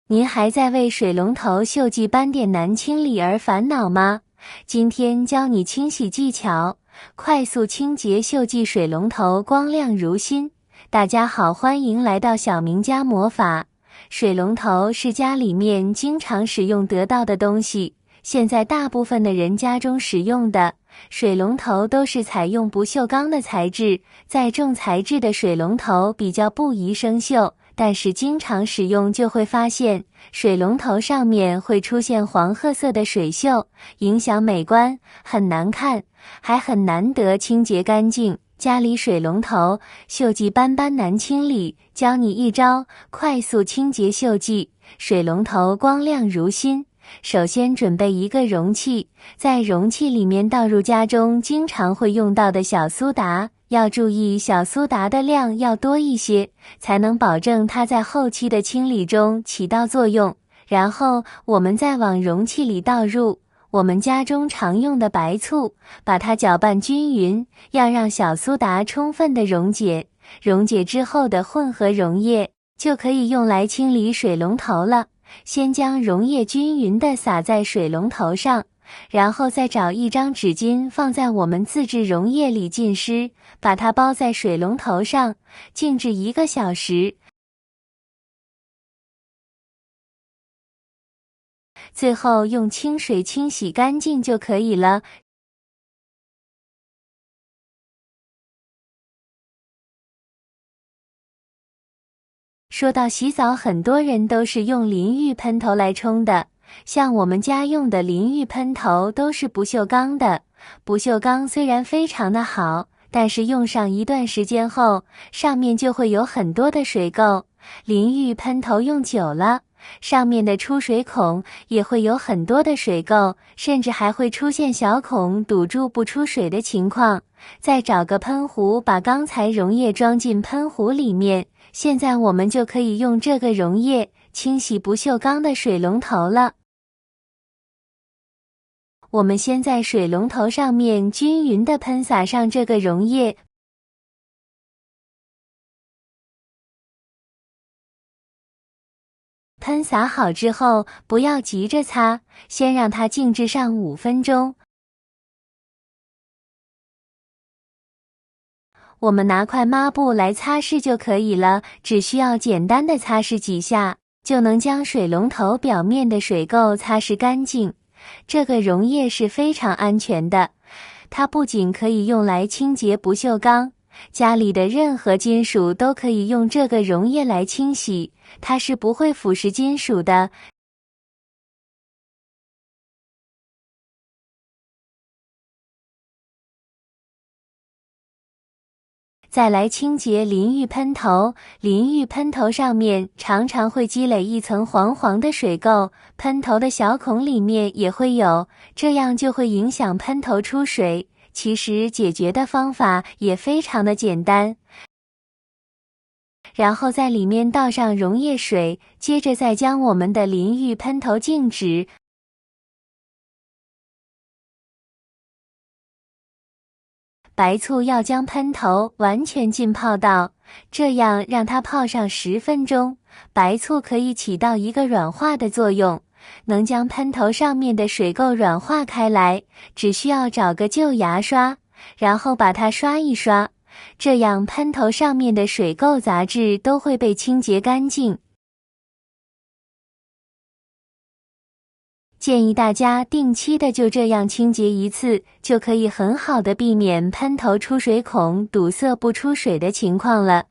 您还在为水龙头锈迹斑点难清理而烦恼吗？今天教你清洗技巧，快速清洁锈迹水龙头，光亮如新。大家好，欢迎来到小明家魔法。水龙头是家里面经常使用得到的东西，现在大部分的人家中使用的水龙头都是采用不锈钢的材质，再重材质的水龙头比较不易生锈。但是经常使用就会发现，水龙头上面会出现黄褐色的水锈，影响美观，很难看，还很难得清洁干净。家里水龙头锈迹斑斑难清理，教你一招快速清洁锈迹，水龙头光亮如新。首先准备一个容器，在容器里面倒入家中经常会用到的小苏打，要注意小苏打的量要多一些，才能保证它在后期的清理中起到作用。然后我们再往容器里倒入我们家中常用的白醋，把它搅拌均匀，要让小苏打充分的溶解。溶解之后的混合溶液就可以用来清理水龙头了。先将溶液均匀地洒在水龙头上，然后再找一张纸巾放在我们自制溶液里浸湿，把它包在水龙头上，静置1个小时。最后用清水清洗干净就可以了。说到洗澡，很多人都是用淋浴喷头来冲的，像我们家用的淋浴喷头都是不锈钢的。不锈钢虽然非常的好，但是用上一段时间后，上面就会有很多的水垢。淋浴喷头用久了，上面的出水孔也会有很多的水垢，甚至还会出现小孔堵住不出水的情况。再找个喷壶，把刚才溶液装进喷壶里面。现在我们就可以用这个溶液清洗不锈钢的水龙头了。我们先在水龙头上面均匀地喷洒上这个溶液，喷洒好之后，不要急着擦，先让它静置上5分钟。我们拿块抹布来擦拭就可以了，只需要简单的擦拭几下，就能将水龙头表面的水垢擦拭干净。这个溶液是非常安全的，它不仅可以用来清洁不锈钢，家里的任何金属都可以用这个溶液来清洗，它是不会腐蚀金属的。再来清洁淋浴喷头，淋浴喷头上面常常会积累一层黄黄的水垢，喷头的小孔里面也会有，这样就会影响喷头出水。其实解决的方法也非常的简单，然后在里面倒上溶液水，接着再将我们的淋浴喷头静止。白醋要将喷头完全浸泡到，这样让它泡上10分钟。白醋可以起到一个软化的作用，能将喷头上面的水垢软化开来。只需要找个旧牙刷，然后把它刷一刷，这样喷头上面的水垢杂质都会被清洁干净。建议大家定期的就这样清洁一次，就可以很好的避免喷头出水孔堵塞不出水的情况了。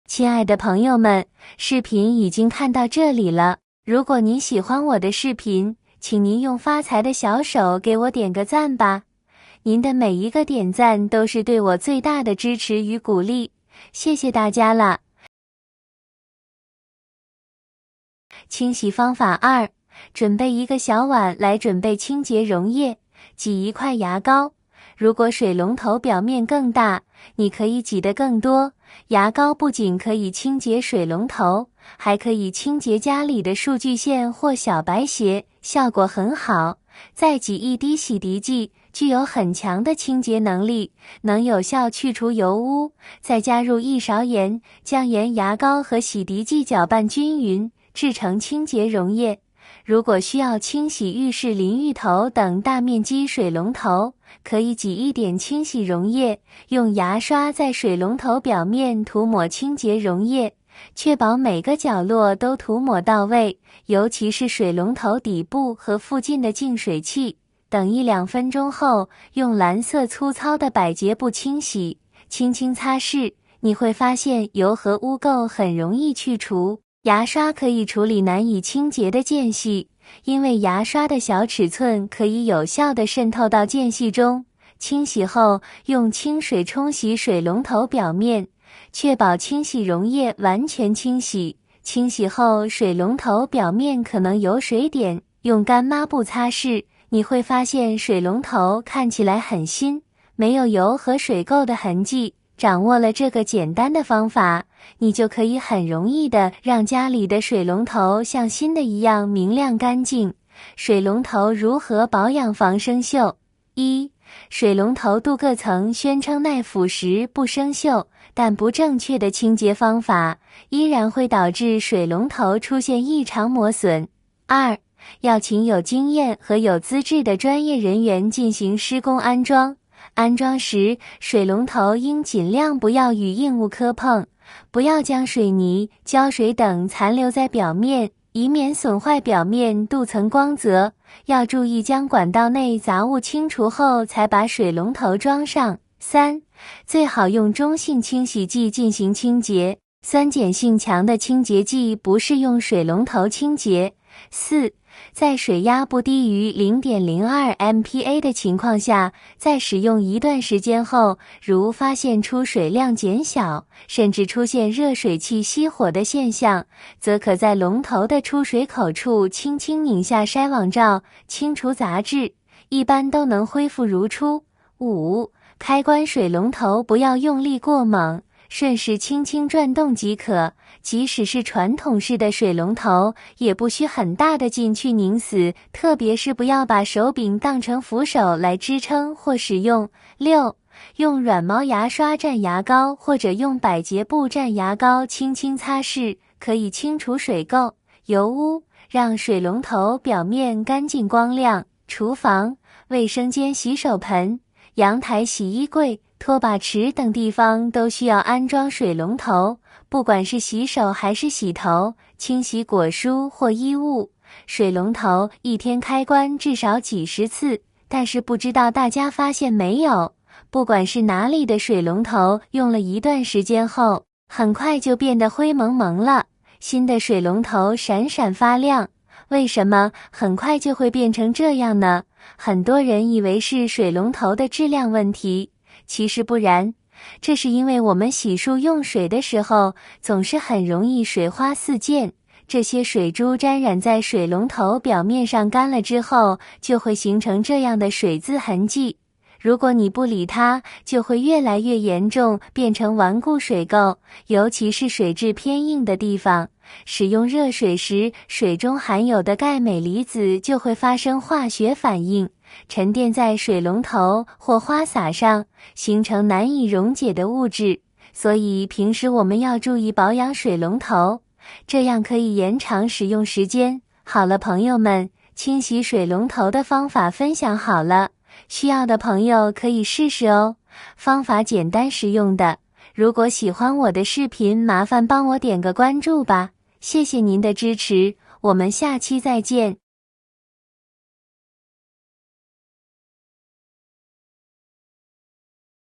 亲爱的朋友们，视频已经看到这里了，如果您喜欢我的视频，请您用发财的小手给我点个赞吧。您的每一个点赞都是对我最大的支持与鼓励，谢谢大家了。清洗方法2，准备一个小碗来准备清洁溶液，挤一块牙膏。如果水龙头表面更大，你可以挤得更多。牙膏不仅可以清洁水龙头，还可以清洁家里的数据线或小白鞋，效果很好。再挤一滴洗涤剂，具有很强的清洁能力，能有效去除油污。再加入1勺盐，将盐、牙膏和洗涤剂搅拌均匀，制成清洁溶液。如果需要清洗浴室淋浴头等大面积水龙头，可以挤一点清洗溶液，用牙刷在水龙头表面涂抹清洁溶液，确保每个角落都涂抹到位，尤其是水龙头底部和附近的净水器。等1-2分钟后，用蓝色粗糙的百洁布清洗，轻轻擦拭，你会发现油和污垢很容易去除。牙刷可以处理难以清洁的间隙，因为牙刷的小尺寸可以有效地渗透到间隙中。清洗后，用清水冲洗水龙头表面，确保清洗溶液完全清洗。清洗后，水龙头表面可能有水点，用干抹布擦拭，你会发现水龙头看起来很新，没有油和水垢的痕迹。掌握了这个简单的方法，你就可以很容易的让家里的水龙头像新的一样明亮干净。水龙头如何保养防生锈？1. 水龙头镀铬层宣称耐腐蚀不生锈，但不正确的清洁方法依然会导致水龙头出现异常磨损。2. 要请有经验和有资质的专业人员进行施工安装。安装时，水龙头应尽量不要与硬物磕碰，不要将水泥、胶水等残留在表面，以免损坏表面镀层光泽。要注意将管道内杂物清除后才把水龙头装上。3. 最好用中性清洗剂进行清洁，酸碱性强的清洁剂不适用水龙头清洁。4. 在水压不低于 0.02 MPa 的情况下，在使用一段时间后，如发现出水量减小，甚至出现热水器熄火的现象，则可在龙头的出水口处轻轻拧下筛网罩，清除杂质，一般都能恢复如初。5. 开关水龙头不要用力过猛，顺势轻轻转动即可，即使是传统式的水龙头，也不需很大的劲去拧死，特别是不要把手柄当成扶手来支撑或使用。6. 用软毛牙刷蘸牙膏或者用百洁布蘸牙膏轻轻擦拭，可以清除水垢、油污，让水龙头表面干净光亮。厨房、卫生间洗手盆、阳台洗衣柜、拖把池等地方都需要安装水龙头，不管是洗手还是洗头、清洗果蔬或衣物，水龙头一天开关至少几十次。但是不知道大家发现没有，不管是哪里的水龙头，用了一段时间后，很快就变得灰蒙蒙了，新的水龙头闪闪发亮。为什么很快就会变成这样呢？很多人以为是水龙头的质量问题，其实不然，这是因为我们洗漱用水的时候，总是很容易水花四溅，这些水珠沾染在水龙头表面上，干了之后，就会形成这样的水渍痕迹。如果你不理它，就会越来越严重，变成顽固水垢，尤其是水质偏硬的地方。使用热水时，水中含有的钙镁离子就会发生化学反应，沉淀在水龙头或花洒上，形成难以溶解的物质。所以平时我们要注意保养水龙头，这样可以延长使用时间。好了，朋友们，清洗水龙头的方法分享好了，需要的朋友可以试试哦。方法简单实用的，如果喜欢我的视频，麻烦帮我点个关注吧，谢谢您的支持，我们下期再见。